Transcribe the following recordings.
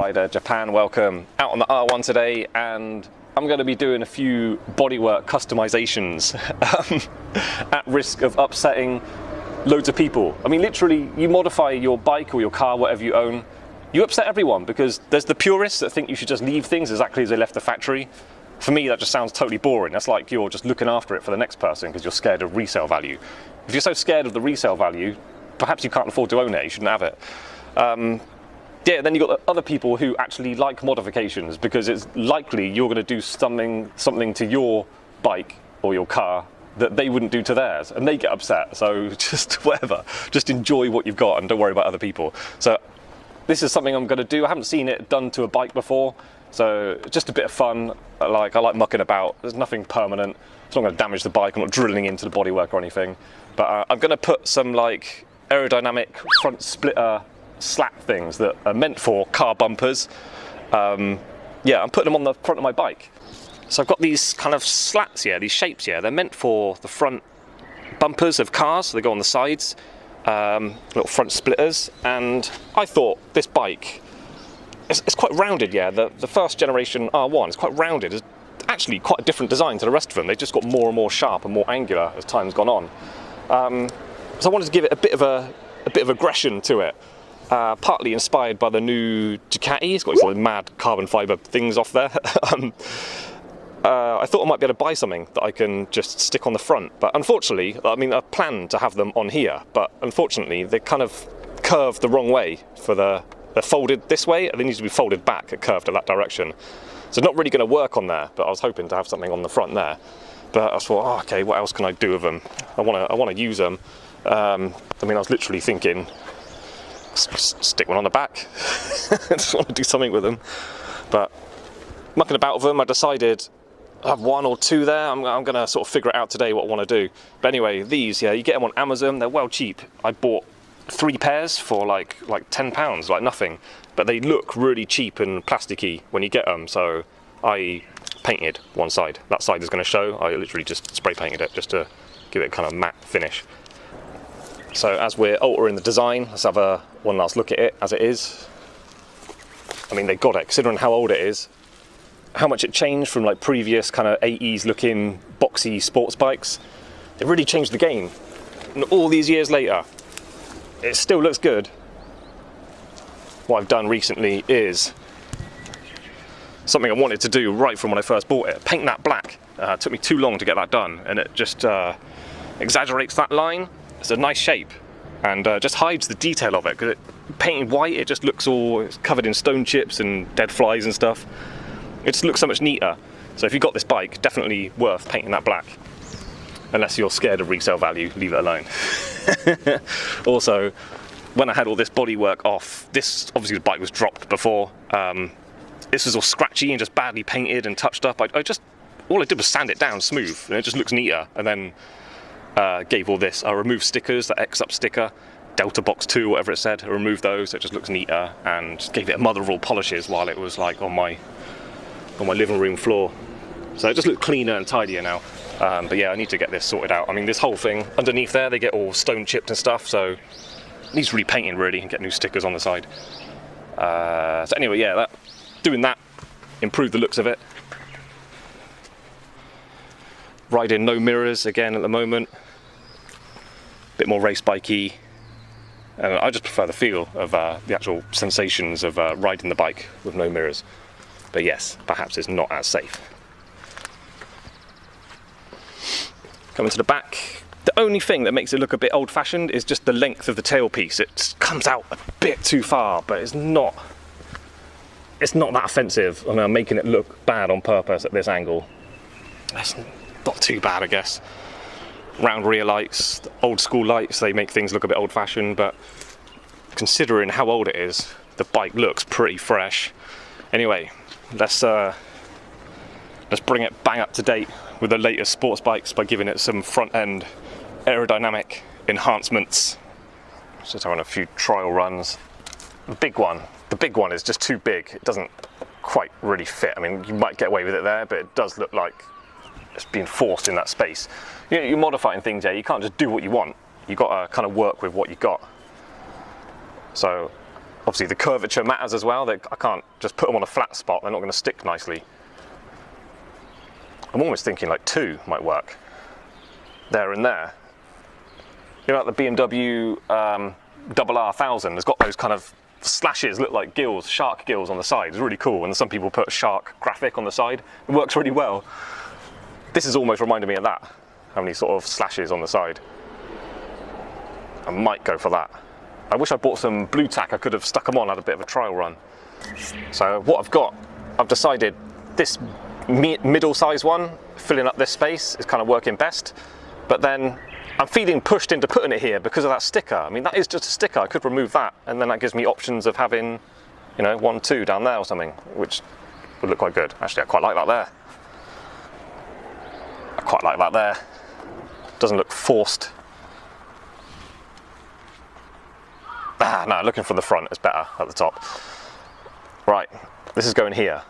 rider, Japan, welcome. Out on the R1 today, and I'm going to be doing a few bodywork customizations at risk of upsetting loads of people. I mean, literally, you modify your bike or your car, whatever you own, you upset everyone, because there's the purists that think you should just leave things exactly as they left the factory. For me, that just sounds totally boring. That's like you're just looking after it for the next person because you're scared of resale value. If you're so scared of the resale value, perhaps you can't afford to own it, you shouldn't have it. Yeah, then you've got other people who actually like modifications because it's likely you're going to do something to your bike or your car that they wouldn't do to theirs, and they get upset. So just whatever, just enjoy what you've got and don't worry about other people. So this is something I'm going to do. I haven't seen it done to a bike before, so just a bit of fun. I like mucking about. There's nothing permanent. It's not going to damage the bike. I'm not drilling into the bodywork or anything. But I'm going to put some like aerodynamic front splitter slat things that are meant for car bumpers. Yeah, I'm putting them on the front of my bike. So I've got these kind of slats here, these shapes here. They're meant for the front bumpers of cars. So they go on the sides, little front splitters. And I thought this bike, it's quite rounded, yeah. The first generation R1 is quite rounded. It's actually quite a different design to the rest of them. They just got more and more sharp and more angular as time's gone on. So I wanted to give it a bit of aggression to it. Partly inspired by the new Ducati. It's got these like mad carbon fibre things off there. I thought I might be able to buy something that I can just stick on the front, but unfortunately, I mean, I planned to have them on here, but unfortunately they kind of curved the wrong way. They're folded this way, and they need to be folded back, curved in that direction. So it's not really going to work on there, but I was hoping to have something on the front there. But I thought, oh, okay, what else can I do with them? I want to use them. I mean, I was literally thinking, stick one on the back. I just want to do something with them. But mucking about with them, I decided I have one or two there. I'm going to sort of figure it out today what I want to do. But anyway, these, yeah, you get them on Amazon. They're well cheap. I bought 3 pairs for like £10, like nothing. But they look really cheap and plasticky when you get them. So I painted one side. That side is going to show. I literally just spray painted it just to give it a kind of matte finish. So as we're altering the design, let's have one last look at it as it is. I mean, they got it, considering how old it is, how much it changed from like previous kind of 80s looking boxy sports bikes. It really changed the game. And all these years later, it still looks good. What I've done recently is something I wanted to do right from when I first bought it. Paint that black. It took me too long to get that done, and it just exaggerates that line. It's a nice shape, and just hides the detail of it, because painted white, it just looks it's covered in stone chips and dead flies and stuff. It just looks so much neater. So if you've got this bike, definitely worth painting that black. Unless you're scared of resale value, leave it alone. Also, when I had all this bodywork off, obviously the bike was dropped before. This was all scratchy and just badly painted and touched up. All I did was sand it down smooth, and it just looks neater. And then gave all this. I removed stickers, the X-Up sticker, Delta Box 2, whatever it said. I removed those, so it just looks neater, and gave it a mother of all polishes while it was like on my living room floor. So it just looks cleaner and tidier now. But yeah, I need to get this sorted out. I mean, this whole thing underneath there, they get all stone chipped and stuff, so it needs repainting really, and get new stickers on the side. So anyway, yeah, doing that improved the looks of it. Riding no mirrors again at the moment. Bit more race bikey. And I just prefer the feel of the actual sensations of riding the bike with no mirrors. But yes, perhaps it's not as safe. Coming to the back. The only thing that makes it look a bit old-fashioned is just the length of the tailpiece. It comes out a bit too far, but it's not that offensive. I mean, I'm making it look bad on purpose at this angle. It's not too bad, I guess. Round rear lights, old school lights, they make things look a bit old-fashioned, but considering how old it is, the bike looks pretty fresh. Anyway, let's bring it bang up to date with the latest sports bikes by giving it some front-end aerodynamic enhancements. Just having a few trial runs. The big one is just too big. It doesn't quite really fit. I mean, you might get away with it there, but it does look like it's being forced in that space. You're modifying things, yeah, you can't just do what you want. You've got to kind of work with what you've got. So Obviously the curvature matters as well. I can't just put them on a flat spot, they're not going to stick nicely. I'm almost thinking like 2 might work. There and there. You know, like the BMW RR1000 has got those kind of slashes, look like gills, shark gills on the side. It's really cool, and some people put a shark graphic on the side. It works really well. This is almost reminding me of that, how many sort of slashes on the side. I might go for that. I wish I bought some blue tack. I could have stuck them on, had a bit of a trial run. So what I've got, I've decided this middle size one, filling up this space, is kind of working best. But then I'm feeling pushed into putting it here because of that sticker. I mean, that is just a sticker. I could remove that, and then that gives me options of having, you know, 1, 2 down there or something, which would look quite good. Actually, I quite like that there. I quite like that there. Doesn't look forced. Ah, no, looking from the front is better at the top. Right, this is going here.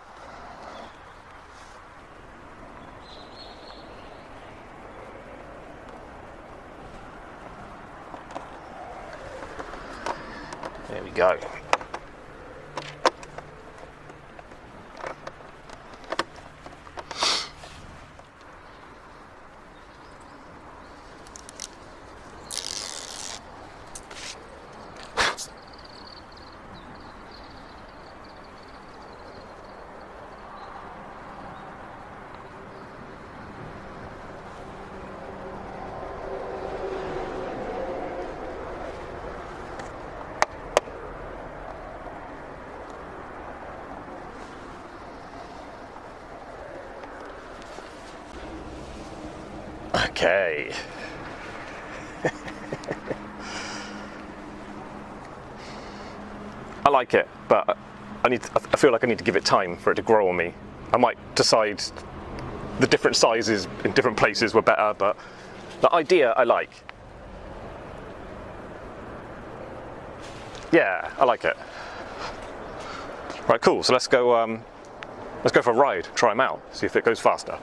There we go. Okay. I like it, but I feel like I need to give it time for it to grow on me. I might decide the different sizes in different places were better, but the idea I like. Yeah, I like it. Right, cool. So let's go for a ride, try them out, see if it goes faster.